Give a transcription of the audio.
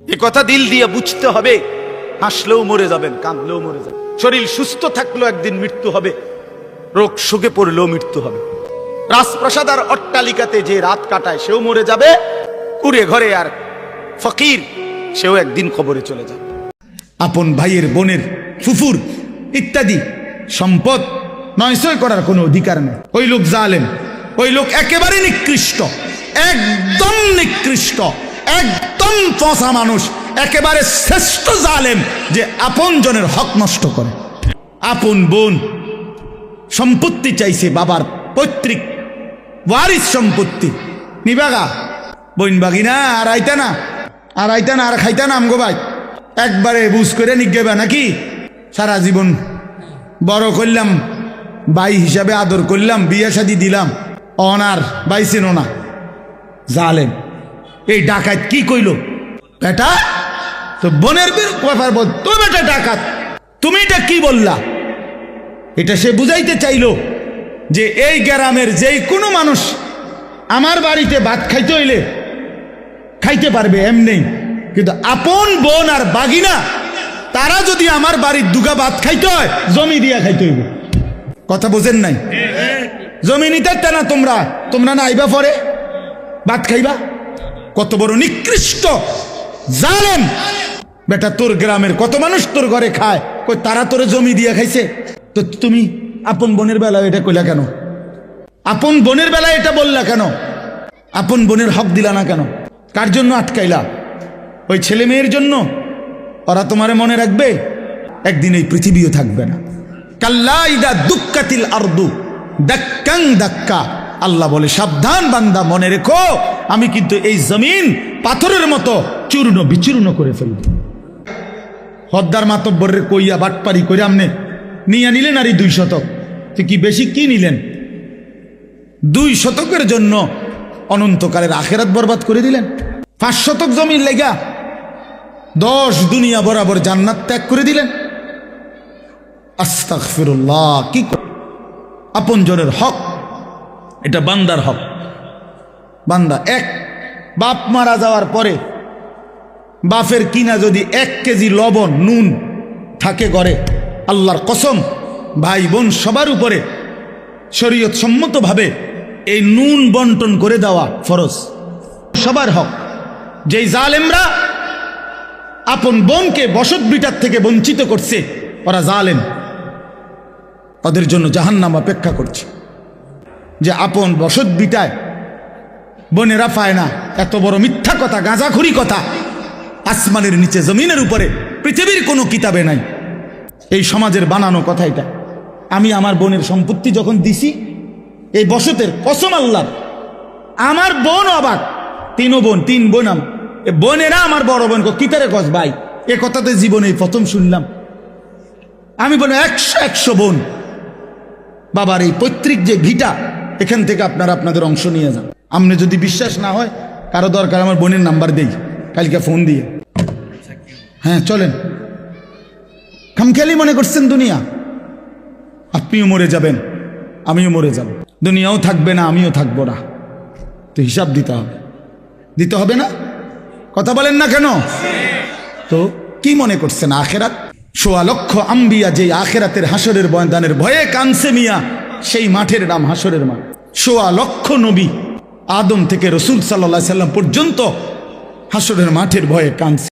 এ কথা দিল দিয়ে বুঝতে হবে। হাসলেও মরে যাবেন, কাঁদলেও মরে যাবেন। শরীর সুস্থ থাকলেও একদিন মৃত্যু হবে, রোগ শোকে পড়লেও মৃত্যু হবে। রাজপ্রাসাদ আর অট্টালিকাতে যে রাত কাটায় সেও মরে যাবে, কুড়ে ঘরে আর ফকির সেও একদিন কবরে চলে যাবে। আপন ভাইয়ের, বোনের, ফুফুর ইত্যাদি সম্পদ নয়ছয় করার কোনো অধিকার নেই। ওই লোক জালেম, ওই লোক একেবারে নিকৃষ্ট, একদম নিকৃষ্ট, একদম পচা মানুষ, একেবারে শ্রেষ্ঠ জালেম যে আপন জনের হক নষ্ট করে। আপন বোন সম্পত্তি চাইছে, বাবার পৈতৃক ওয়ারিস সম্পত্তি নিবাগা, বইন বাগিনা আর আইতা না, আর আইতা না, আর খাইতা না আমগো ভাই, একবারে বুঝ করে নিগেবা নাকি? সারা জীবন বড় করলাম, ভাই হিসাবে আদর করলাম, বিয়ে শাদি দিলাম, অনার বাইছেন না। জালেম এই ডাকাত কি কইল? বেটা তো বোনের ব্যাপার বল, তো বেটা ডাকাত, তুমি এটা কি বললা? এটা সে বুঝাইতে চাইল যে এই গ্রামের যেই কোনো মানুষ আমার বাড়িতে ভাত খাইতে হইলে খাইতে পারবে এমনি, কিন্তু আপন বোন আর বাগিনা তারা যদি আমার বাড়ির দুগা ভাত খাইতে হয় জমি দিয়া খাইতে হইব। কথা বোঝেন নাই? জমি নিতে না তোমরা, তোমরা না আইবা পরে ভাত খাইবা? কত বড় নিকৃষ্ট জালেম বেটা! তোর গ্রামের কত মানুষ তোর ঘরে খায়, কই তারা তোরে জমি দিয়া খাইছে, তো তুমি আপন বোনের বেলায় এটা কইলা কেন? আপন বোনের বেলায় এটা বললা কেন? আপন বোনের হক দিলা না কেন? কার জন্য আটকাইলা? ওই ছেলে মেয়ের জন্য? ওরা তোমারে মনে রাখবে? একদিন এই পৃথিবীও থাকবে না। কাল্লা ইদা দুক্কাতিল আরদু দাক্কাং দাক্কা, আল্লাহ বলে সাবধান বান্দা, মনে রেখো আমি কিন্তু এই জমিন পাথরের মতো চূর্ণ বিচূর্ণ করে ফেলব। হদ্দার মাতব্বরের কইয়া বাটপারি করে আমনে নিয়ে নিলেন আর এই 2 শতক, তো কি বেশি কি নিলেন? 2 শতকের জন্য অনন্তকালের আখেরাত বরবাদ করে দিলেন। 5 শতক জমির লেগা 10 দুনিয়া বরাবর জান্নাত ত্যাগ করে দিলেন। আস্তাগফিরুল্লাহ! কি আপন জনের হক, এটা বান্দার হক। বান্দা এক বাপ মারা যাওয়ার পরে বাপের কিনা যদি 1 কেজি লবণ নুন থাকে ঘরে, আল্লাহর কসম ভাই বোন সবার উপরে শরীয়ত সম্মতভাবে এই নুন বন্টন করে দেওয়া ফরজ, সবার হক। যেই জালেমরা আপন বোনকে বসত বিটার থেকে বঞ্চিত করছে, ওরা জালেম, ওদের জন্য জাহান্নাম অপেক্ষা করছে। যে আপন বসত বিটায় বোনেরা পায় না, এত বড় মিথ্যা কথা, গাঁজাখুরি কথা আসমানের নিচে জমিনের উপরে পৃথিবীর কোনো কিতাবে নাই। এই সমাজের বানানো কথা এটা। আমি আমার বোনের সম্পত্তি যখন দিছি, এই বসতের কসম আল্লাহ, আমার বোন অবাক, 3 বোন, 3 বোন, বোনেরা আমার বড় বোন কিতারে কস ভাই, এ কথাতে জীবনে প্রথম শুনলাম। আমি বলি 100 বোন, বাবার এই পৈতৃক যে ভিটা, এখান থেকে আপনারা আপনাদের অংশ নিয়ে যান। আপনি যদি বিশ্বাস না হয়, কারো দরকার আমার বোনের নাম্বার দেই, কালকে ফোন দিয়ে, হ্যাঁ চলেন। খামখেয়ালি মনে করছেন দুনিয়া? আপনিও মরে যাবেন, আমিও মরে যাব, দুনিয়াও থাকবে না, আমিও থাকবো না, তো হিসাব দিতে হবে, দিতে হবে না? কথা বলেন না কেন? তো কি মনে করছেন আখেরাত? 1.25 লক্ষ আম্বিয়া যে আখেরাতের হাসরের ময়দানের ভয়ে কানছে মিয়া, সেই মাঠের নাম হাসরের মাঠ। 1.25 লক্ষ নবী, আদম থেকে রসুল সাল্লাল্লাহু আলাইহি সাল্লাম পর্যন্ত হাসরের মাঠের ভয়ে কানছে।